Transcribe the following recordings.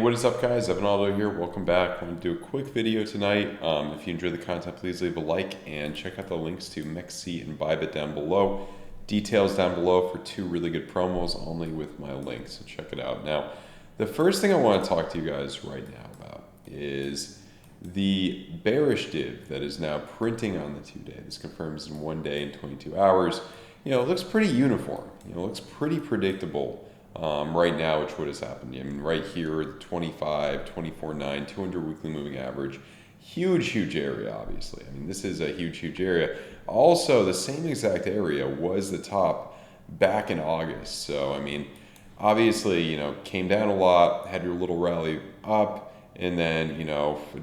what is up guys, Evan Aldo here, welcome back. I'm going to do a quick video tonight. If you enjoy the content, please leave a like and check out the links to MEXC and BITGET down below. Details down below for two really good promos only with my link, so check it out. Now, the first thing I want to talk to you guys right now about is the bearish div that is now printing on the 2-day. This confirms in 1 day and 22 hours. It looks pretty uniform, it looks pretty predictable. Right now, what has happened? I mean, right here, the 25, 24.9, 200 weekly moving average, huge area, obviously. I mean, this is a huge area. Also, the same exact area was the top back in August. So, I mean, obviously, came down a lot, had your little rally up, and then,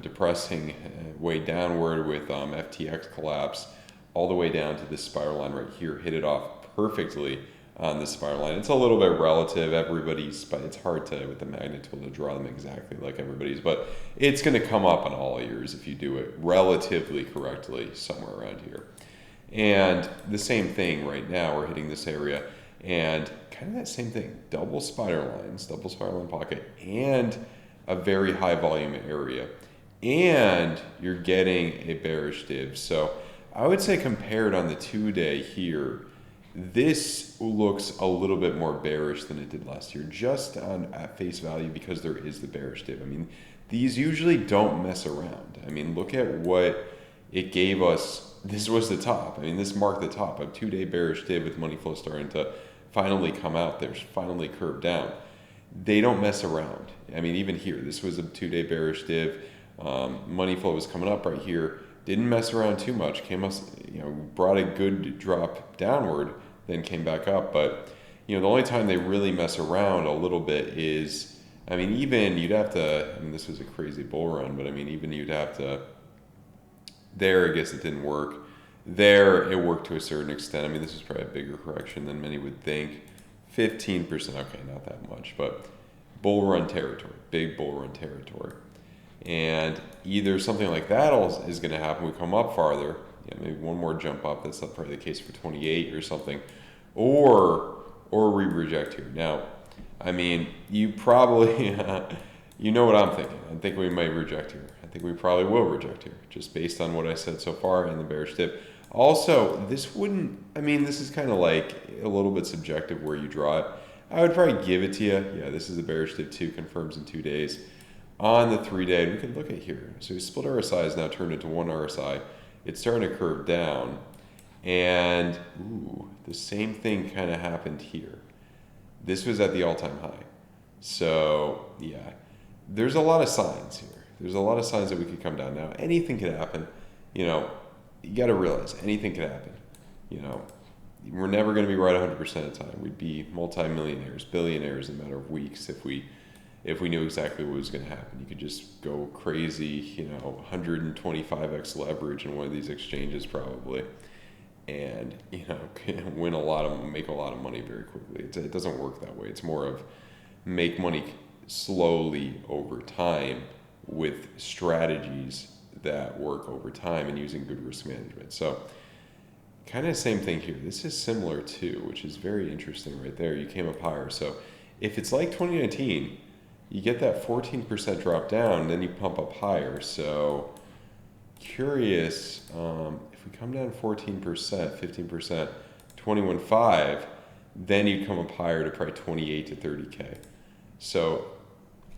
depressing way downward with FTX collapse, all the way down to this spiral line right here, hit it off perfectly on the spiral line. It's a little bit relative. But it's hard to, with the magnet tool, to draw them exactly like everybody's, but it's going to come up on all yours if you do it relatively correctly somewhere around here. And the same thing right now, we're hitting this area and kind of that same thing, double spiral line pocket, and a very high volume area, and you're getting a bearish div. So I would say compared on the 2-day here, this looks a little bit more bearish than it did last year, just at face value, because there is the bearish div. I mean, these usually don't mess around. I mean, look at what it gave us. This was the top. I mean, this marked the top of 2-day bearish div with money flow starting to finally come out. There's finally curved down. They don't mess around. I mean, even here, this was a 2-day bearish div. Money flow was coming up right here. Didn't mess around too much. Came us, brought a good drop downward, then came back up. But the only time they really mess around a little bit is, I mean, even you'd have to. I mean, this was a crazy bull run, but I mean, even you'd have to. There, I guess it didn't work. There, it worked to a certain extent. I mean, this is probably a bigger correction than many would think. 15%. Okay, not that much, but bull run territory, big bull run territory. And either something like that is going to happen, we come up farther, maybe one more jump up, that's probably the case for 28 or something, or we reject here. Now, I mean, you probably, you know what I'm thinking. I think we might reject here. I think we probably will reject here, just based on what I said so far in the bearish dip. Also, this wouldn't, I mean, this is kind of like a little bit subjective where you draw it. I would probably give it to you. Yeah, this is a bearish dip too, confirms in 2 days. On the 3-day, we can look at here. So we split RSI is now turned into one RSI. It's starting to curve down. And the same thing kind of happened here. This was at the all-time high. So yeah, there's a lot of signs here. There's a lot of signs that we could come down. Now, anything could happen. You got to realize anything could happen. We're never going to be right 100% of the time. We'd be multimillionaires, billionaires in a matter of weeks if we knew exactly what was going to happen. You could just go crazy, 125x leverage in one of these exchanges probably, and win a lot of, make a lot of money very quickly. It doesn't work that way. It's more of make money slowly over time with strategies that work over time and using good risk management. So kind of same thing here. This is similar too, which is very interesting right there. You came up higher. So if it's like 2019, you get that 14% drop down, then you pump up higher. So curious, if we come down 14%, 15%, 21.5, then you come up higher to probably 28 to 30K. So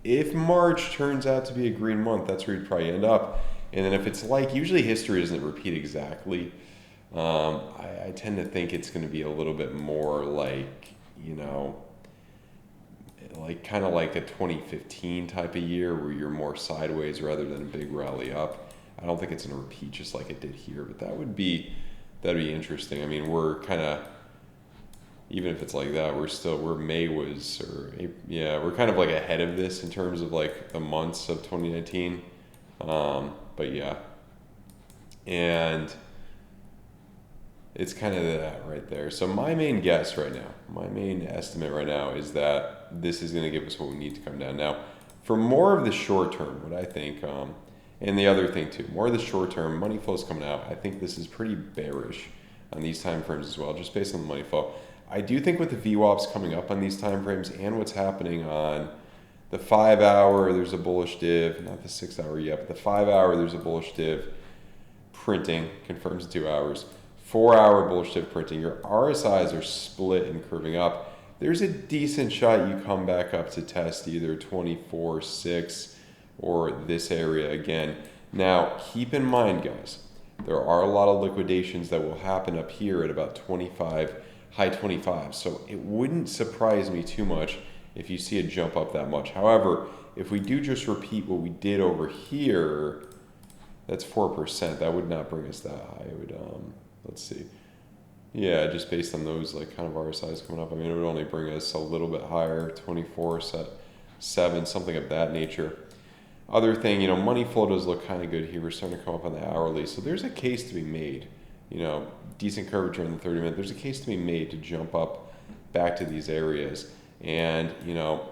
if March turns out to be a green month, that's where you'd probably end up. And then if it's like, usually history doesn't repeat exactly. I tend to think it's going to be a little bit more like, kind of like a 2015 type of year where you're more sideways rather than a big rally up. I don't think it's going to repeat just like it did here, but that'd be interesting. I mean, we're kind of, even if it's like that, we're kind of like ahead of this in terms of like the months of 2019. But yeah, and it's kind of that right there. So my main guess right now, my main estimate right now is that this is going to give us what we need to come down. Now, for more of the short term, what I think, and the other thing too, more of the short term, money flow is coming out. I think this is pretty bearish on these time frames as well, just based on the money flow. I do think with the VWAPs coming up on these time frames and what's happening on The 5 hour, there's a bullish div, not the 6 hour yet, but the 5 hour, there's a bullish div printing, confirms in 2 hours. 4 hour bullish div printing. Your RSIs are split and curving up. There's a decent shot you come back up to test either 24.6 or this area again. Now, keep in mind, guys, there are a lot of liquidations that will happen up here at about 25, high 25. So it wouldn't surprise me too much if you see a jump up that much. However, if we do just repeat what we did over here, that's 4%. That would not bring us that high. It would, let's see. Yeah, just based on those like kind of RSIs coming up, I mean, it would only bring us a little bit higher, 24.7, something of that nature. Other thing, you know, money flow does look kind of good here. We're starting to come up on the hourly. So there's a case to be made, you know, decent curvature in the 30 minute. There's a case to be made to jump up back to these areas. And, you know,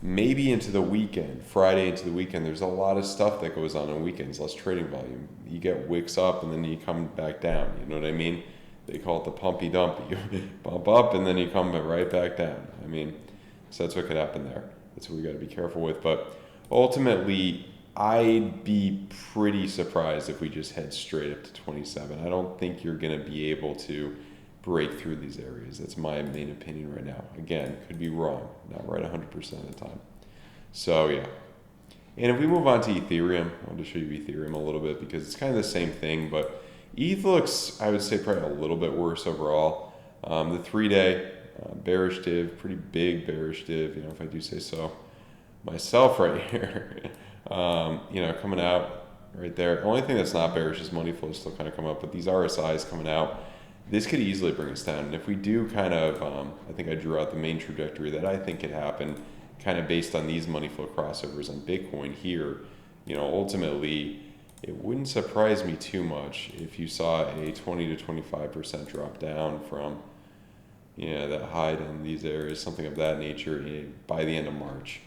maybe into the weekend, Friday into the weekend, there's a lot of stuff that goes on weekends, less trading volume. You get wicks up and then you come back down. You know what I mean? They call it the pumpy dumpy. You bump up and then you come right back down. I mean, so that's what could happen there. That's what we got to be careful with. But ultimately, I'd be pretty surprised if we just head straight up to 27. I don't think you're going to be able to break through these areas. That's my main opinion right now. Again, could be wrong, not right 100% of the time. So yeah. And if we move on to Ethereum, I wanted to show you Ethereum a little bit because it's kind of the same thing, but ETH looks, I would say, probably a little bit worse overall. The 3-day bearish div, pretty big bearish div, you know, if I do say so myself right here. You know, coming out right there. The only thing that's not bearish is money flow still kind of come up, but these RSIs coming out, this could easily bring us down. And if we do kind of, I think I drew out the main trajectory that I think could happen kind of based on these money flow crossovers on Bitcoin here, you know, ultimately, it wouldn't surprise me too much if you saw a 20 to 25% drop down from, you know, that high in these areas, something of that nature by the end of March.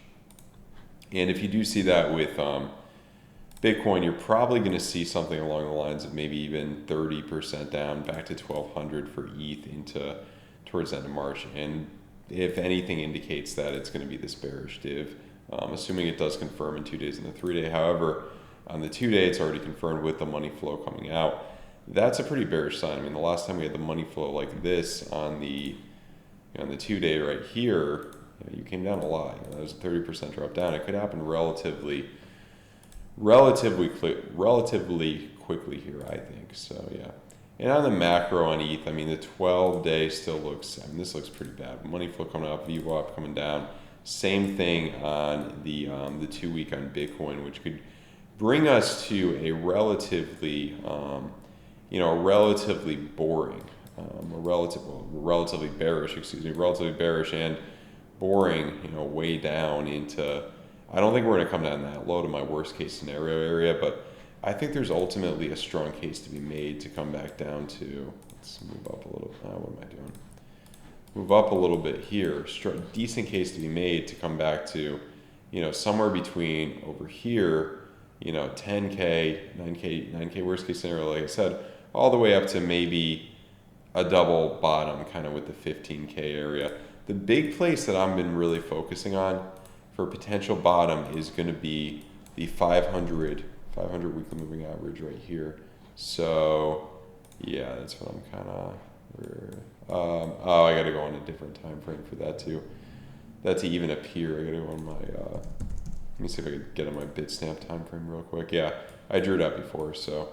And if you do see that with Bitcoin, you're probably going to see something along the lines of maybe even 30% down back to 1200 for ETH into towards the end of March. And if anything indicates that it's going to be this bearish div, assuming it does confirm in 2 days and the 3-day. However, on the 2-day, it's already confirmed with the money flow coming out. That's a pretty bearish sign. I mean, the last time we had the money flow like this on the 2-day right here, you came down a lot. You know, that was a 30% drop down. It could happen relatively quickly here, I think. So yeah. And on the macro on ETH, I mean, the 12-day still looks, I mean, this looks pretty bad. Money flow coming up, VWAP coming down. Same thing on the 2-week on Bitcoin, which could bring us to a relatively, relatively boring, relatively bearish and boring, you know, way down into, I don't think we're going to come down that low to my worst case scenario area, but I think there's ultimately a strong case to be made to come back down to, let's move up a little, what am I doing? Move up a little bit here, decent case to be made to come back to, you know, somewhere between over here, you know, 10K, 9K worst case scenario, like I said, all the way up to maybe a double bottom kind of with the 15K area. The big place that I've been really focusing on for potential bottom is going to be the 500 weekly moving average right here. So yeah, that's what I'm kind of, I got to go on a different time frame for that to even appear. I got to go on my, let me see if I could get on my Bitstamp time frame real quick. Yeah, I drew it out before, so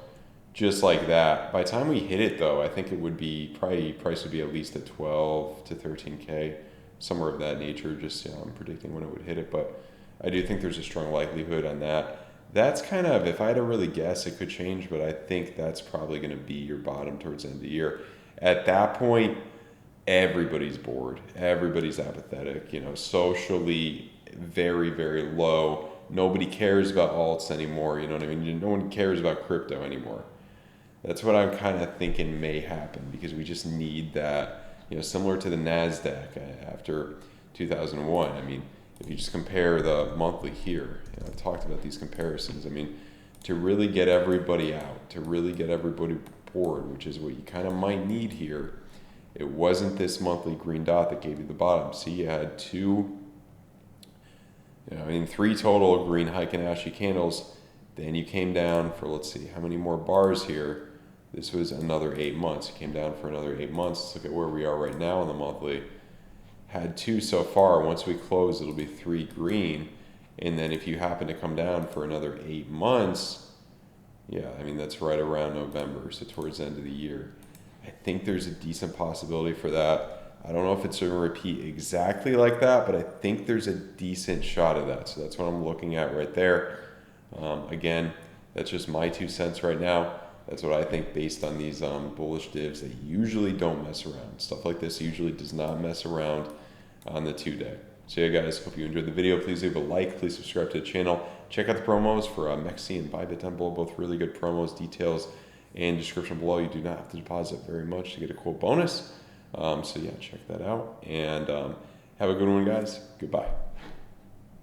just like that. By the time we hit it though, I think it would be, probably price would be at least at 12 to 13K, somewhere of that nature. Just, you know, I'm predicting when it would hit it, but I do think there's a strong likelihood on that. That's kind of, if I had to really guess, it could change, but I think that's probably going to be your bottom towards the end of the year. At that point, everybody's bored. Everybody's apathetic, you know, socially very, very low. Nobody cares about alts anymore, you know what I mean? No one cares about crypto anymore. That's what I'm kind of thinking may happen, because we just need that, you know, similar to the NASDAQ after 2001. I mean, if you just compare the monthly here, you know, I've talked about these comparisons. I mean, to really get everybody out, to really get everybody bored, which is what you kind of might need here, it wasn't this monthly green dot that gave you the bottom. See, you had two You know, I mean, 3 total green Heiken Ashi candles. Then you came down for, let's see, how many more bars here? This was another 8 months. You came down for another 8 months. Let's look at where we are right now on the monthly. Had 2 so far. Once we close, it'll be 3 green. And then if you happen to come down for another 8 months, yeah, I mean, that's right around November, so towards the end of the year. I think there's a decent possibility for that. I don't know if it's going to repeat exactly like that, but I think there's a decent shot of that. So that's what I'm looking at right there. Again, that's just my 2 cents right now. That's what I think based on these bullish divs that usually don't mess around. Stuff like this usually does not mess around on the 2-day. So yeah, guys, hope you enjoyed the video. Please leave a like. Please subscribe to the channel. Check out the promos for MEXC and BITGET down below. Both really good promos. Details in description below. You do not have to deposit very much to get a quote bonus. So yeah, check that out. And have a good one, guys. Goodbye.